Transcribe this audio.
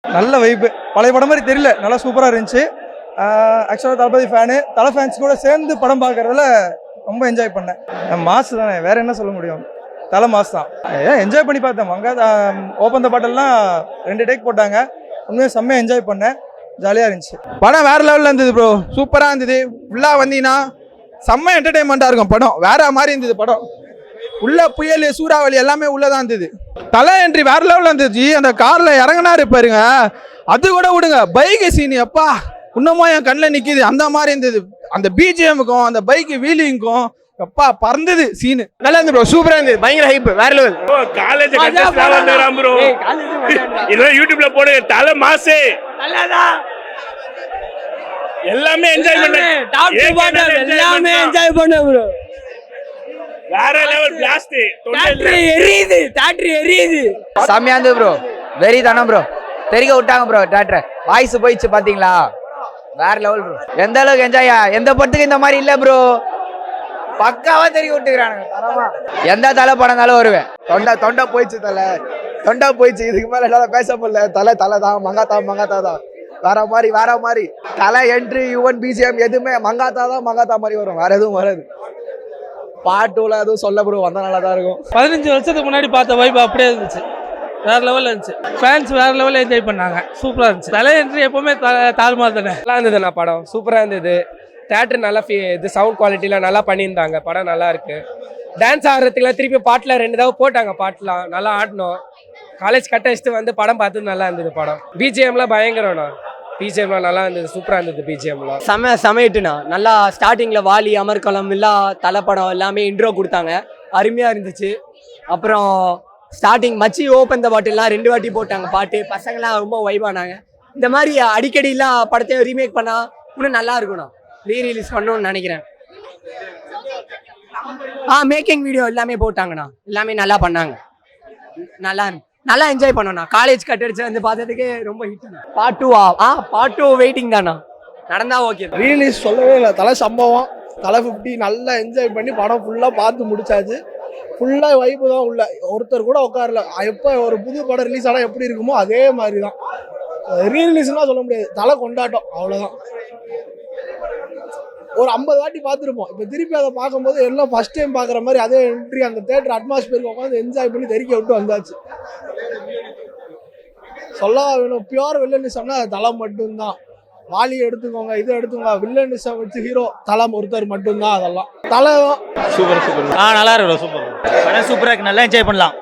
நல்ல வைப்பு. பழைய படம் மாதிரி தெரியல, நல்லா சூப்பராக இருந்துச்சு. ஆக்சுவலாக தளபதி ஃபேனு, தலை ஃபேன்ஸ் கூட சேர்ந்து படம் பார்க்குறதுல ரொம்ப என்ஜாய் பண்ணேன். மாசு தானே, வேற என்ன சொல்ல முடியும், தலை மாசு தான். ஏன் என்ஜாய் பண்ணி பார்த்தேன். ஓப்பன் த பாட்டெல்லாம் 2 டேக் போட்டாங்க. உண்மையாக செம்மையாக என்ஜாய் பண்ணேன், ஜாலியாக இருந்துச்சு. படம் வேற லெவலில் இருந்தது ப்ரோ, சூப்பராக இருந்தது. ஃபுல்லாக வந்தீங்கன்னா செம்ம என்டர்டைன்மெண்ட்டாக இருக்கும். படம் வேற மாதிரி இருந்தது. படம் உள்ள புயல் சூறாவளி எல்லாமே உள்ளதான் இருந்தது. தலை என்ட்ரி வேற லெவலில் இருந்துச்சு. அந்த காரில் இறங்கினாரு பாருங்க, அது கூட விடுங்க. பைக்கு சீன் எப்பா இன்னமும் என் கண்ணில் நிற்கிது, அந்த மாதிரி இருந்தது. அந்த பிஜிஎம்முக்கும் அந்த பைக்கு வீலிங்கும் எப்பா பறந்தது சீனு. நல்லா இருந்து ப்ரோ, சூப்பரா இருந்தது. பயங்கர ஹைப், வேற லெவல். காலேஜ் கண்டஸ்ட் ப்ரோ, இதெல்லாம் யூடியூப்ல போடு. தலை மாசு எல்லாமே என்ஜாய் பண்ணேன். எல்லாமே என்ஜாய் பண்ணேன் ப்ரோ. வேற லெவல் பிளாஸ்ட். எரியுது. செம்மையா இருந்தது ப்ரோ, வெரி தானே ப்ரோ. தெரிக்க விட்டாங்க ப்ரோ. தியேட்டர் வாய்ஸ் போயிடுச்சு பாத்தீங்களா, வேற லெவல் ப்ரோ. எந்த அளவுக்கு என்ஜாய், எந்த படத்துக்கு இந்த மாதிரி இல்ல ப்ரோ. பக்காவா தெரிக்க விட்டுக்கிறானுங்க. எந்த தலை படம் இருந்தாலும் வருவேன். தொண்டை போயிடுச்சு, தொண்டை போயிடுச்சு. இதுக்கு மேல என்னால பேச முடியல. தலை தான் மங்காத்தா தான். வேற மாதிரி தலை என்ட்ரி யுவன் பிஜிஎம் எதுவுமே மங்காத்தா மாதிரி வரும், வேற எதுவும் வராது. பாட்டுல எதுவும் சொல்ல ப்ரோ, வந்தா நல்லா தான் இருக்கும். 15 வருஷத்துக்கு முன்னாடி பார்த்த வைப் அப்படியே இருந்துச்சு, வேற லெவலில் இருந்துச்சு. ஃபேன்ஸ் வேற லெவலில் என்ஜாய் பண்ணாங்க, சூப்பராக இருந்துச்சு. தலை என்ட்ரி எப்பவுமே தாழ்மா தானே. நல்லா இருந்ததுண்ணா, படம் சூப்பராக இருந்தது. தேட்டர் நல்லா இது சவுண்ட் குவாலிட்டிலாம் நல்லா பண்ணியிருந்தாங்க. படம் நல்லா இருக்கு. டான்ஸ் ஆடுறதுக்குலாம் திருப்பி பாட்டில் 2 தடவை போட்டாங்க. பாட்டுலாம் நல்லா ஆடணும். காலேஜ் கட்ட வச்சுட்டு வந்து படம் பார்த்து நல்லா இருந்தது. படம் பிஜிஎம்லாம் பயங்கரம்ண்ணா. பிஜிஎம்லாம் நல்லா இருந்தது, சூப்பராக இருந்தது. பிஜிஎம்லாம் சமையட்டுண்ணா. நல்லா ஸ்டார்டிங்கில் வாலி, அமர்கலம், வில்லா, தலைப்படம் எல்லாமே இன்ட்ரோ கொடுத்தாங்க, அருமையாக இருந்துச்சு. அப்புறம் ஸ்டார்டிங் மச்சி ஓப்பன் த பாட்டில்லாம் 2 வாட்டி போட்டாங்க பாட்டு. பசங்களாம் ரொம்ப வைபானாங்க. இந்த மாதிரி அடிக்கடிலாம் படத்தையும் ரீமேக் பண்ணால் இன்னும் நல்லா இருக்கும்ண்ணா. ரீரிலீஸ் பண்ணணும்னு நினைக்கிறேன். மேக்கிங் வீடியோ எல்லாமே போட்டாங்கண்ணா, எல்லாமே நல்லா பண்ணாங்க. நல்லா என்ஜாய் பண்ணோண்ணா. காலேஜ் கட் அடிச்சு வந்து பார்த்ததுக்கு ரொம்ப ஹிட். பார்ட் 2 வெயிட்டிங் தானா, நடந்தா ஓகே. ரீலீஸ் சொல்லவே இல்லை. தலை சம்பவம், தலை 50 நல்லா என்ஜாய் பண்ணி படம் ஃபுல்லாக பார்த்து முடிச்சாச்சு. ஃபுல்லாக வைப்பு தான் உள்ள, ஒருத்தர் கூட உட்காரல. எப்போ ஒரு புது படம் ரிலீஸ் ஆனால் எப்படி இருக்குமோ அதே மாதிரி தான். ரீரிலீஸ்லாம் சொல்ல முடியாது, தலை கொண்டாட்டம் அவ்வளோதான். ஒரு 50 வாட்டி பார்த்துருப்போம். இப்போ திருப்பி அதை பார்க்கும்போது எல்லாம் ஃபர்ஸ்ட் டைம் பார்க்குற மாதிரி அதே என்ட்ரி, அந்த தேட்டர் அட்மாஸ்பியருக்கு உட்காந்து என்ஜாய் பண்ணி தெரிக்க விட்டு வந்தாச்சு. சொல்லவா வேணும், பியூர் வில்லனிசம்னா அது தலை மட்டும்தான். வாலி எடுத்துக்கோங்க, இதை எடுத்துக்கோங்க, வில்லனிசம் வச்சு ஹீரோ தலை ஒருத்தர் மட்டும்தான். அதெல்லாம் தலை தான். சூப்பர் நல்லா இருக்கு, சூப்பர் சூப்பரா இருக்கு, நல்லா என்ஜாய் பண்ணலாம்.